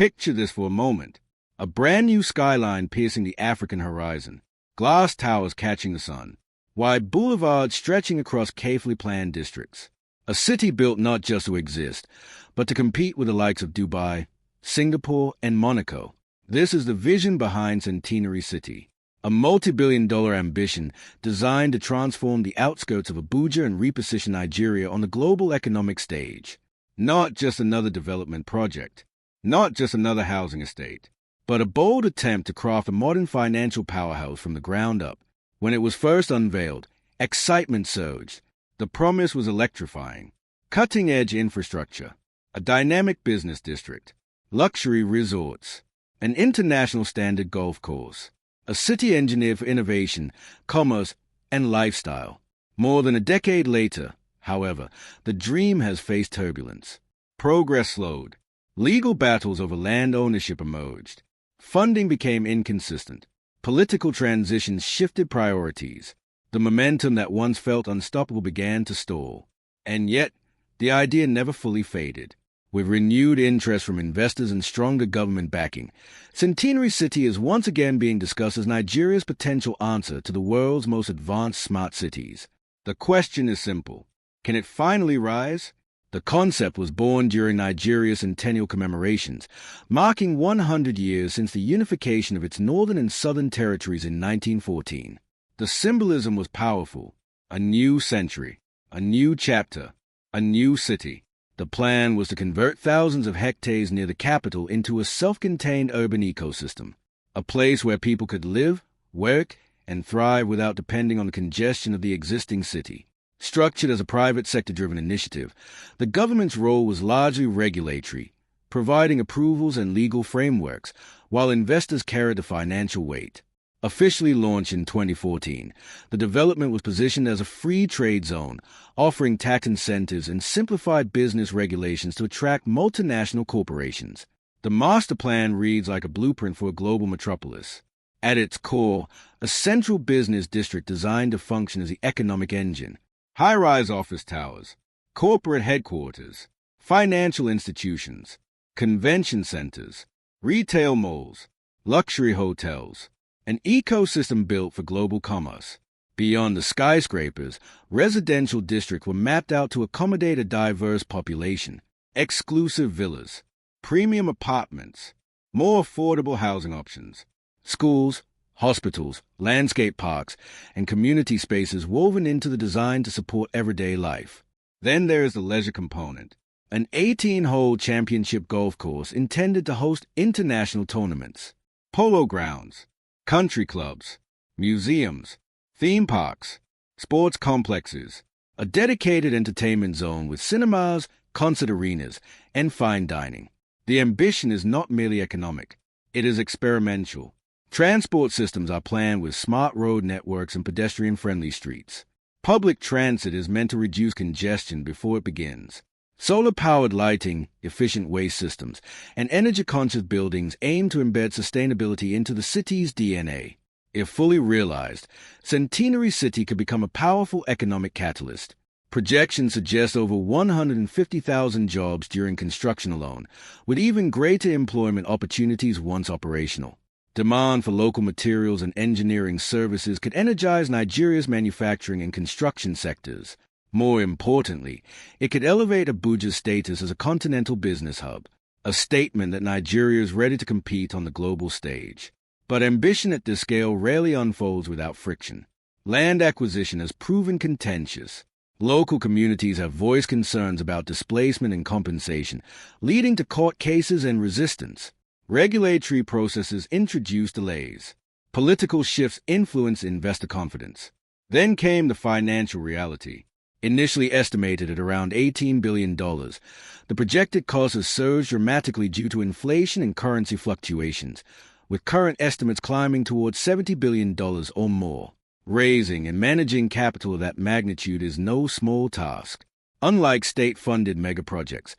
Picture this for a moment. A brand new skyline piercing the African horizon, glass towers catching the sun, wide boulevards stretching across carefully planned districts. A city built not just to exist, but to compete with the likes of Dubai, Singapore, and Monaco. This is the vision behind Centenary City, a multi-billion-dollar ambition designed to transform the outskirts of Abuja and reposition Nigeria on the global economic stage. Not just another development project, not just another housing estate, but a bold attempt to craft a modern financial powerhouse from the ground up. When it was first unveiled, excitement surged. The promise was electrifying. Cutting-edge infrastructure, a dynamic business district, luxury resorts, an international standard golf course, a city engineered for innovation, commerce, and lifestyle. More than a decade later, however, the dream has faced turbulence. Progress slowed. Legal battles over land ownership emerged. Funding became inconsistent. Political transitions shifted priorities. The momentum that once felt unstoppable began to stall. And yet, the idea never fully faded. With renewed interest from investors and stronger government backing, Centenary City is once again being discussed as Nigeria's potential answer to the world's most advanced smart cities. The question is simple. Can it finally rise? The concept was born during Nigeria's centennial commemorations, marking 100 years since the unification of its northern and southern territories in 1914. The symbolism was powerful. A new century, a new chapter, a new city. The plan was to convert thousands of hectares near the capital into a self-contained urban ecosystem, a place where people could live, work, and thrive without depending on the congestion of the existing city. Structured as a private sector-driven initiative, the government's role was largely regulatory, providing approvals and legal frameworks, while investors carried the financial weight. Officially launched in 2014, the development was positioned as a free trade zone, offering tax incentives and simplified business regulations to attract multinational corporations. The master plan reads like a blueprint for a global metropolis. At its core, a central business district designed to function as the economic engine. High-rise office towers, corporate headquarters, financial institutions, convention centers, retail malls, luxury hotels, an ecosystem built for global commerce. Beyond the skyscrapers, residential districts were mapped out to accommodate a diverse population, exclusive villas, premium apartments, more affordable housing options, schools, hospitals, landscape parks, and community spaces woven into the design to support everyday life. Then there is the leisure component, an 18-hole championship golf course intended to host international tournaments, polo grounds, country clubs, museums, theme parks, sports complexes, a dedicated entertainment zone with cinemas, concert arenas, and fine dining. The ambition is not merely economic, it is experimental. Transport systems are planned with smart road networks and pedestrian-friendly streets. Public transit is meant to reduce congestion before it begins. Solar-powered lighting, efficient waste systems, and energy-conscious buildings aim to embed sustainability into the city's DNA. If fully realized, Centenary City could become a powerful economic catalyst. Projections suggest over 150,000 jobs during construction alone, with even greater employment opportunities once operational. Demand for local materials and engineering services could energize Nigeria's manufacturing and construction sectors. More importantly, it could elevate Abuja's status as a continental business hub, a statement that Nigeria is ready to compete on the global stage. But ambition at this scale rarely unfolds without friction. Land acquisition has proven contentious. Local communities have voiced concerns about displacement and compensation, leading to court cases and resistance. Regulatory processes introduce delays. Political shifts influence investor confidence. Then came the financial reality. Initially estimated at around $18 billion, the projected cost has surged dramatically due to inflation and currency fluctuations, with current estimates climbing towards $70 billion or more. Raising and managing capital of that magnitude is no small task. Unlike state-funded megaprojects,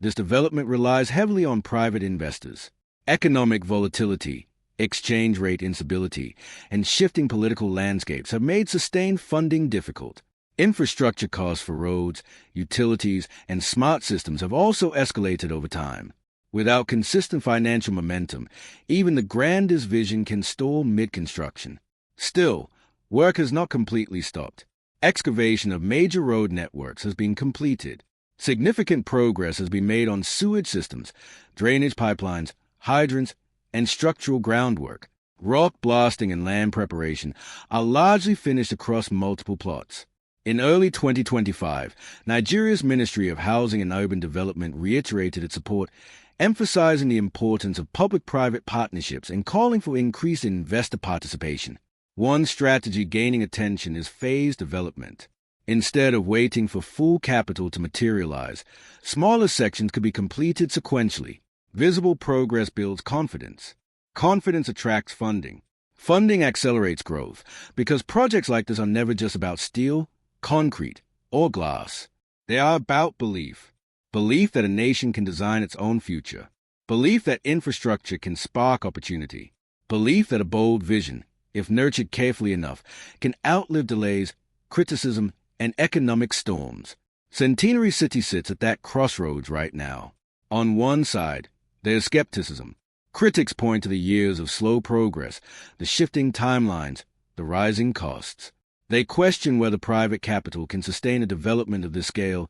this development relies heavily on private investors. Economic volatility, exchange rate instability, and shifting political landscapes have made sustained funding difficult. Infrastructure costs for roads, utilities, and smart systems have also escalated over time. Without consistent financial momentum, even the grandest vision can stall mid-construction. Still, work has not completely stopped. Excavation of major road networks has been completed. Significant progress has been made on sewage systems, drainage pipelines, hydrants, and structural groundwork. Rock blasting and land preparation are largely finished across multiple plots. In early 2025, Nigeria's Ministry of Housing and Urban Development reiterated its support, emphasizing the importance of public-private partnerships and calling for increased investor participation. One strategy gaining attention is phased development. Instead of waiting for full capital to materialize, smaller sections could be completed sequentially. Visible progress builds confidence. Confidence attracts funding. Funding accelerates growth because projects like this are never just about steel, concrete, or glass. They are about belief. Belief that a nation can design its own future. Belief that infrastructure can spark opportunity. Belief that a bold vision, if nurtured carefully enough, can outlive delays, criticism, and economic storms. Centenary City sits at that crossroads right now. On one side, there's skepticism. Critics point to the years of slow progress, the shifting timelines, the rising costs. They question whether private capital can sustain a development of this scale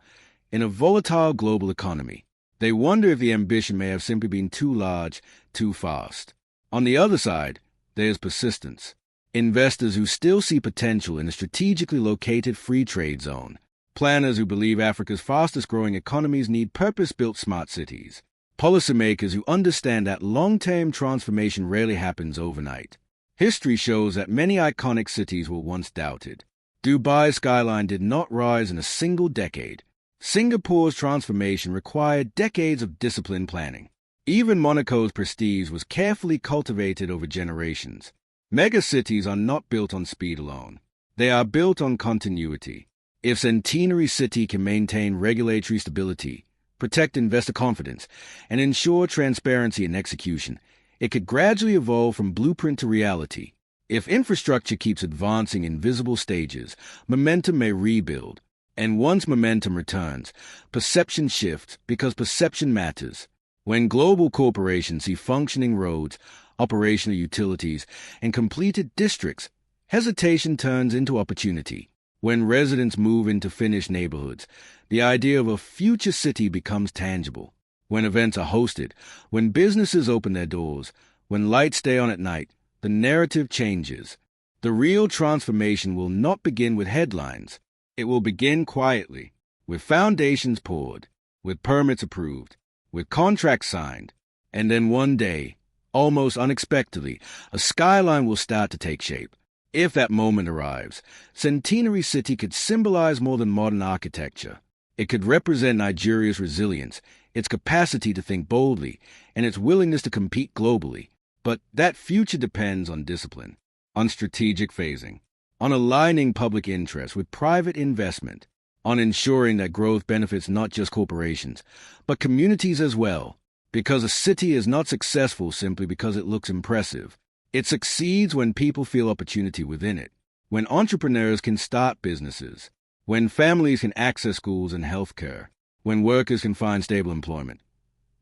in a volatile global economy. They wonder if the ambition may have simply been too large, too fast. On the other side, there's persistence. Investors who still see potential in a strategically located free trade zone. Planners who believe Africa's fastest-growing economies need purpose-built smart cities. Policymakers who understand that long-term transformation rarely happens overnight. History shows that many iconic cities were once doubted. Dubai's skyline did not rise in a single decade. Singapore's transformation required decades of disciplined planning. Even Monaco's prestige was carefully cultivated over generations. Megacities are not built on speed alone. They are built on continuity. If Centenary City can maintain regulatory stability, protect investor confidence, and ensure transparency in execution, it could gradually evolve from blueprint to reality. If infrastructure keeps advancing in visible stages, momentum may rebuild. And once momentum returns, perception shifts because perception matters. When global corporations see functioning roads, operational utilities, and completed districts, hesitation turns into opportunity. When residents move into finished neighborhoods, the idea of a future city becomes tangible. When events are hosted, when businesses open their doors, when lights stay on at night, the narrative changes. The real transformation will not begin with headlines. It will begin quietly, with foundations poured, with permits approved, with contracts signed, and then one day, almost unexpectedly, a skyline will start to take shape. If that moment arrives, Centenary City could symbolize more than modern architecture. It could represent Nigeria's resilience, its capacity to think boldly, and its willingness to compete globally. But that future depends on discipline, on strategic phasing, on aligning public interest with private investment, on ensuring that growth benefits not just corporations, but communities as well. Because a city is not successful simply because it looks impressive. It succeeds when people feel opportunity within it, when entrepreneurs can start businesses, when families can access schools and healthcare, when workers can find stable employment.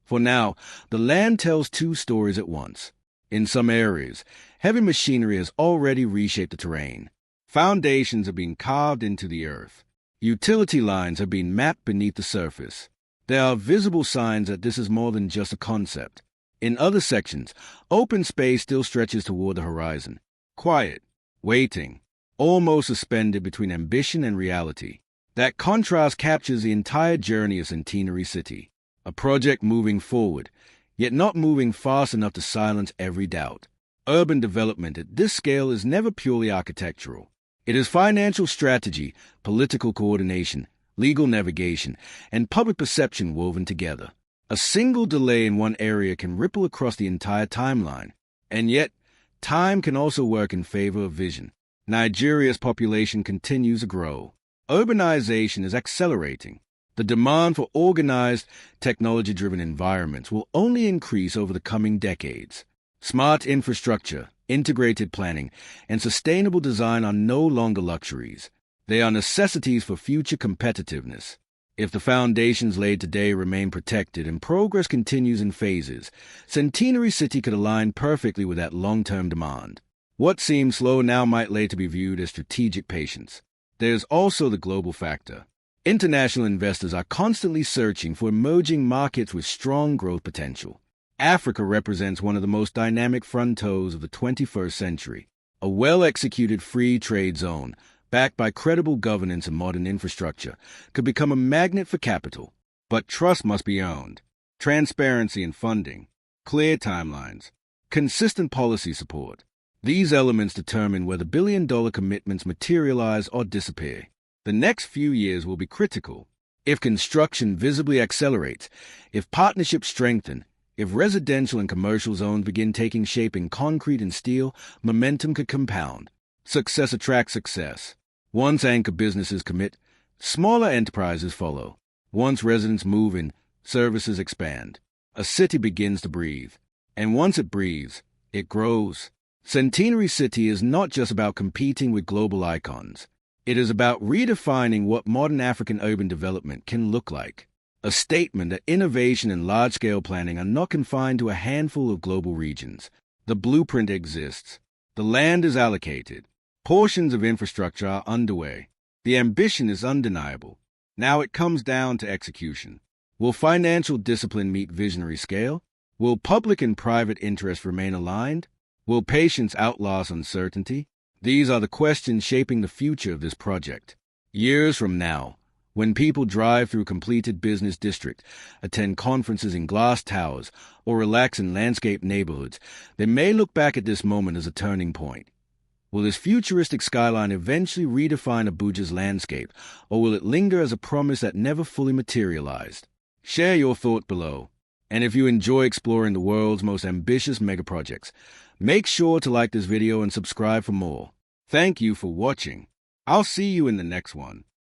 For now, the land tells two stories at once. In some areas, heavy machinery has already reshaped the terrain. Foundations have been carved into the earth. Utility lines have been mapped beneath the surface. There are visible signs that this is more than just a concept. In other sections, open space still stretches toward the horizon. Quiet, waiting, almost suspended between ambition and reality. That contrast captures the entire journey of Centenary City. A project moving forward, yet not moving fast enough to silence every doubt. Urban development at this scale is never purely architectural. It is financial strategy, political coordination, legal navigation, and public perception woven together. A single delay in one area can ripple across the entire timeline. And yet, time can also work in favor of vision. Nigeria's population continues to grow. Urbanization is accelerating. The demand for organized, technology-driven environments will only increase over the coming decades. Smart infrastructure, integrated planning, and sustainable design are no longer luxuries. They are necessities for future competitiveness. If the foundations laid today remain protected and progress continues in phases, Centenary City could align perfectly with that long-term demand. What seems slow now might later be viewed as strategic patience. There's also the global factor. International investors are constantly searching for emerging markets with strong growth potential. Africa represents one of the most dynamic frontiers of the 21st century, a well-executed free trade zone, backed by credible governance and modern infrastructure, could become a magnet for capital. But trust must be earned. Transparency in funding, clear timelines, consistent policy support. These elements determine whether billion-dollar commitments materialize or disappear. The next few years will be critical. If construction visibly accelerates, if partnerships strengthen, if residential and commercial zones begin taking shape in concrete and steel, momentum could compound. Success attracts success. Once anchor businesses commit, smaller enterprises follow. Once residents move in, services expand. A city begins to breathe. And once it breathes, it grows. Centenary City is not just about competing with global icons. It is about redefining what modern African urban development can look like. A statement that innovation and large-scale planning are not confined to a handful of global regions. The blueprint exists. The land is allocated. Portions of infrastructure are underway. The ambition is undeniable. Now it comes down to execution. Will financial discipline meet visionary scale? Will public and private interests remain aligned? Will patience outlast uncertainty? These are the questions shaping the future of this project. Years from now, when people drive through completed business districts, attend conferences in glass towers, or relax in landscaped neighborhoods, they may look back at this moment as a turning point. Will this futuristic skyline eventually redefine Abuja's landscape, or will it linger as a promise that never fully materialized? Share your thought below. And if you enjoy exploring the world's most ambitious megaprojects, make sure to like this video and subscribe for more. Thank you for watching. I'll see you in the next one.